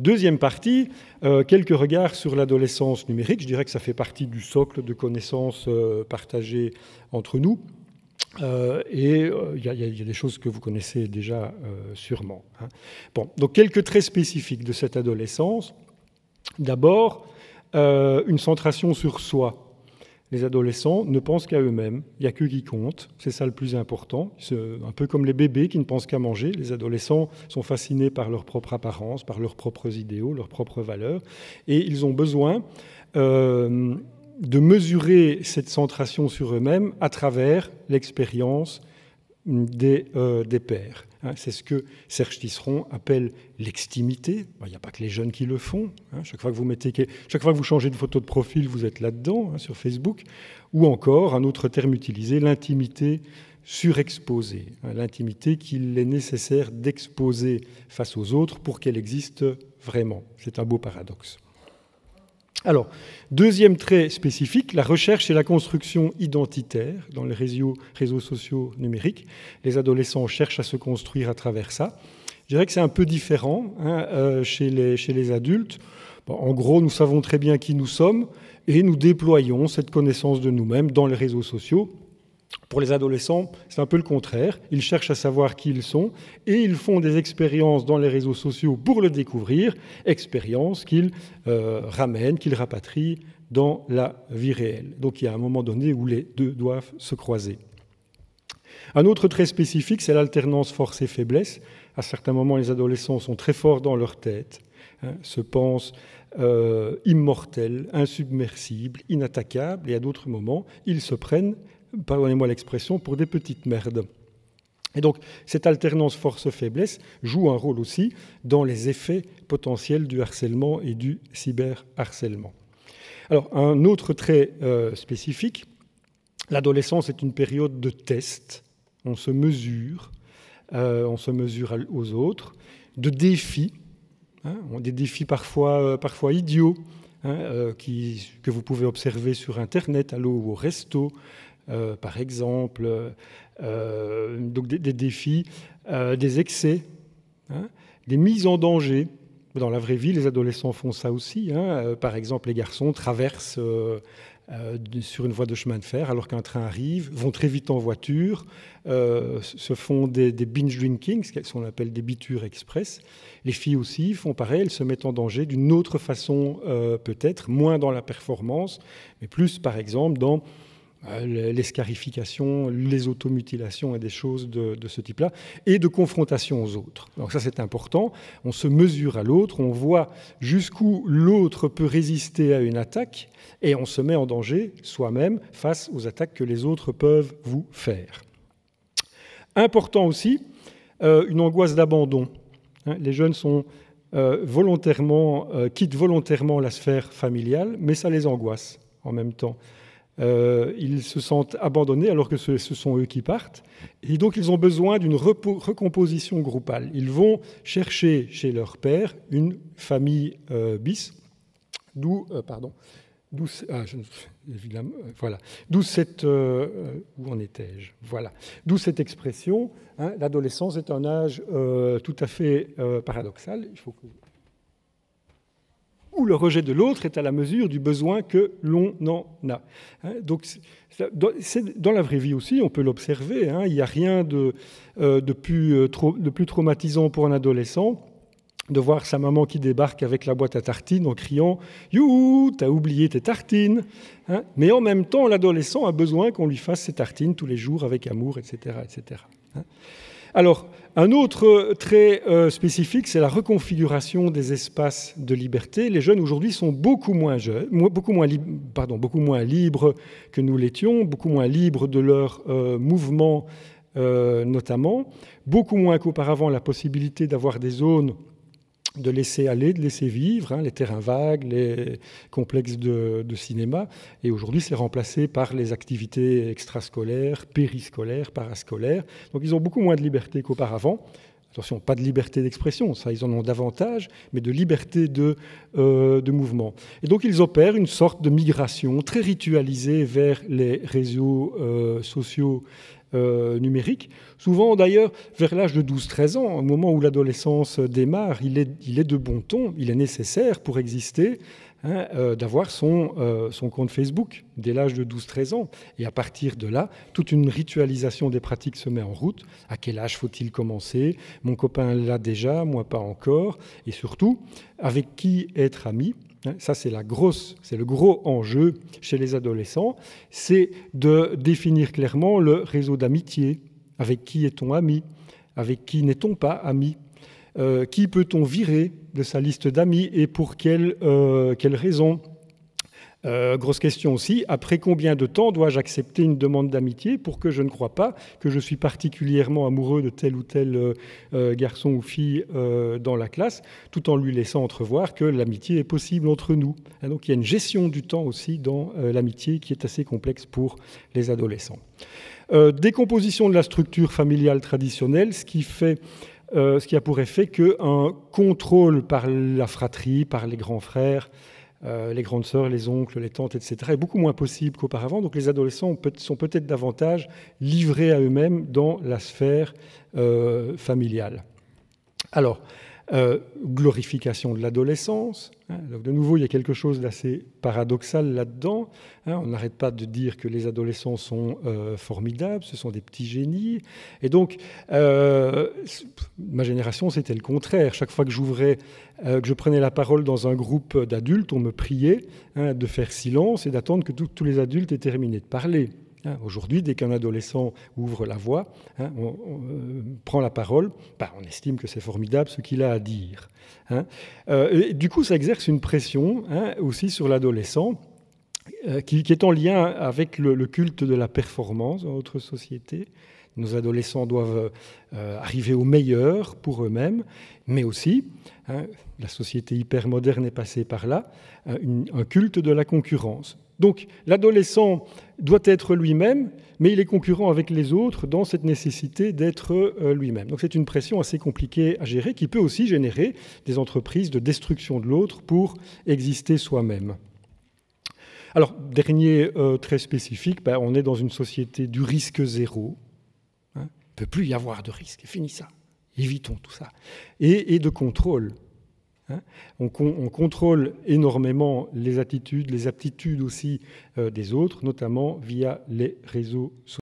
Deuxième partie, quelques regards sur l'adolescence numérique. Je dirais que ça fait partie du socle de connaissances partagées entre nous. Et il y a des choses que vous connaissez déjà sûrement. Hein. Bon, donc quelques traits spécifiques de cette adolescence. D'abord, une centration sur soi. Les adolescents ne pensent qu'à eux-mêmes, il n'y a qu'eux qui comptent, c'est ça le plus important. C'est un peu comme les bébés qui ne pensent qu'à manger. Les adolescents sont fascinés par leur propre apparence, par leurs propres idéaux, leurs propres valeurs, et ils ont besoin de mesurer cette centration sur eux-mêmes à travers l'expérience des pairs. Hein, c'est ce que Serge Tisseron appelle l'extimité. Il n'y a pas que les jeunes qui le font. Hein. Chaque fois que vous changez de photo de profil, vous êtes là-dedans, hein, sur Facebook. Ou encore, un autre terme utilisé, l'intimité surexposée. Hein, l'intimité qu'il est nécessaire d'exposer face aux autres pour qu'elle existe vraiment. C'est un beau paradoxe. Alors, deuxième trait spécifique, la recherche et la construction identitaire dans les réseaux sociaux numériques. Les adolescents cherchent à se construire à travers ça. Je dirais que c'est un peu différent hein, chez les adultes. Bon, en gros, nous savons très bien qui nous sommes et nous déployons cette connaissance de nous-mêmes dans les réseaux sociaux. Pour les adolescents, c'est un peu le contraire. Ils cherchent à savoir qui ils sont et ils font des expériences dans les réseaux sociaux pour le découvrir, expériences qu'ils ramènent, qu'ils rapatrient dans la vie réelle. Donc il y a un moment donné où les deux doivent se croiser. Un autre trait spécifique, c'est l'alternance force et faiblesse. À certains moments, les adolescents sont très forts dans leur tête, hein, se pensent immortels, insubmersibles, inattaquables, et à d'autres moments, ils se prennent, pardonnez-moi l'expression, pour des petites merdes. Et donc, cette alternance force-faiblesse joue un rôle aussi dans les effets potentiels du harcèlement et du cyberharcèlement. Alors, un autre trait spécifique, l'adolescence est une période de test. On se mesure aux autres, de défis, hein, des défis parfois idiots, hein, que vous pouvez observer sur Internet, ou au resto, par exemple, donc des défis, des excès, hein, des mises en danger. Dans la vraie vie, les adolescents font ça aussi. Hein. Par exemple, les garçons traversent sur une voie de chemin de fer alors qu'un train arrive, vont très vite en voiture, se font des binge drinking, ce qu'on appelle des bitures express. Les filles aussi font pareil, elles se mettent en danger d'une autre façon peut-être, moins dans la performance, mais plus par exemple dans les scarifications, les automutilations et des choses de ce type-là, et de confrontation aux autres. Donc ça, c'est important. On se mesure à l'autre, on voit jusqu'où l'autre peut résister à une attaque, et on se met en danger soi-même face aux attaques que les autres peuvent vous faire. Important aussi, une angoisse d'abandon. Les jeunes quittent volontairement la sphère familiale, mais ça les angoisse en même temps. Ils se sentent abandonnés alors que ce sont eux qui partent. Et donc, ils ont besoin d'une recomposition groupale. Ils vont chercher chez leur père une famille bis, d'où cette... où en étais-je ? Voilà. D'où cette expression, hein, l'adolescence est un âge tout à fait paradoxal. Il faut que... où le rejet de l'autre est à la mesure du besoin que l'on en a. Donc, dans la vraie vie aussi, on peut l'observer. Hein, il n'y a rien de plus traumatisant pour un adolescent de voir sa maman qui débarque avec la boîte à tartines en criant « Youhou, t'as oublié tes tartines !» hein. Mais en même temps, l'adolescent a besoin qu'on lui fasse ses tartines tous les jours avec amour, etc. etc. Hein. Alors, un autre trait spécifique, c'est la reconfiguration des espaces de liberté. Les jeunes aujourd'hui sont beaucoup moins libres que nous l'étions, beaucoup moins libres de leurs mouvements notamment, beaucoup moins qu'auparavant la possibilité d'avoir des zones de laisser aller, de laisser vivre, hein, les terrains vagues, les complexes de cinéma. Et aujourd'hui, c'est remplacé par les activités extrascolaires, périscolaires, parascolaires. Donc, ils ont beaucoup moins de liberté qu'auparavant. Attention, pas de liberté d'expression, ça, ils en ont davantage, mais de liberté de mouvement. Et donc, ils opèrent une sorte de migration très ritualisée vers les réseaux sociaux numérique. Souvent d'ailleurs vers l'âge de 12-13 ans, au moment où l'adolescence démarre, il est de bon ton, il est nécessaire pour exister, d'avoir son compte Facebook dès l'âge de 12-13 ans. Et à partir de là, toute une ritualisation des pratiques se met en route. À quel âge faut-il commencer? Mon copain l'a déjà, moi pas encore. Et surtout, avec qui être ami? Ça, c'est le gros enjeu chez les adolescents. C'est de définir clairement le réseau d'amitié. Avec qui est-on ami? Avec qui n'est-on pas ami? Qui peut-on virer de sa liste d'amis et pour quelle raison? Grosse question aussi, après combien de temps dois-je accepter une demande d'amitié pour que je ne croie pas que je suis particulièrement amoureux de tel ou tel garçon ou fille dans la classe, tout en lui laissant entrevoir que l'amitié est possible entre nous. Donc il y a une gestion du temps aussi dans l'amitié qui est assez complexe pour les adolescents. Décomposition de la structure familiale traditionnelle, ce qui a pour effet qu'un contrôle par la fratrie, par les grands frères, les grandes sœurs, les oncles, les tantes, etc., est beaucoup moins possible qu'auparavant. Donc les adolescents sont peut-être davantage livrés à eux-mêmes dans la sphère familiale. Alors, glorification de l'adolescence. Donc de nouveau, il y a quelque chose d'assez paradoxal là-dedans. On n'arrête pas de dire que les adolescents sont formidables, ce sont des petits génies. Et donc, ma génération, c'était le contraire. Chaque fois que que je prenais la parole dans un groupe d'adultes, on me priait de faire silence et d'attendre que tous les adultes aient terminé de parler. Aujourd'hui, dès qu'un adolescent ouvre la voix, on prend la parole, on estime que c'est formidable ce qu'il a à dire. Et du coup, ça exerce une pression aussi sur l'adolescent qui est en lien avec le culte de la performance dans notre société. Nos adolescents doivent arriver au meilleur pour eux-mêmes, mais aussi, la société hyper moderne est passée par là, un culte de la concurrence. Donc l'adolescent doit être lui-même, mais il est concurrent avec les autres dans cette nécessité d'être lui-même. Donc c'est une pression assez compliquée à gérer qui peut aussi générer des entreprises de destruction de l'autre pour exister soi-même. Alors, dernier très spécifique, on est dans une société du risque zéro. Il ne peut plus y avoir de risque, fini ça. Évitons tout ça. Et de contrôle. On contrôle énormément les attitudes, les aptitudes aussi des autres, notamment via les réseaux sociaux.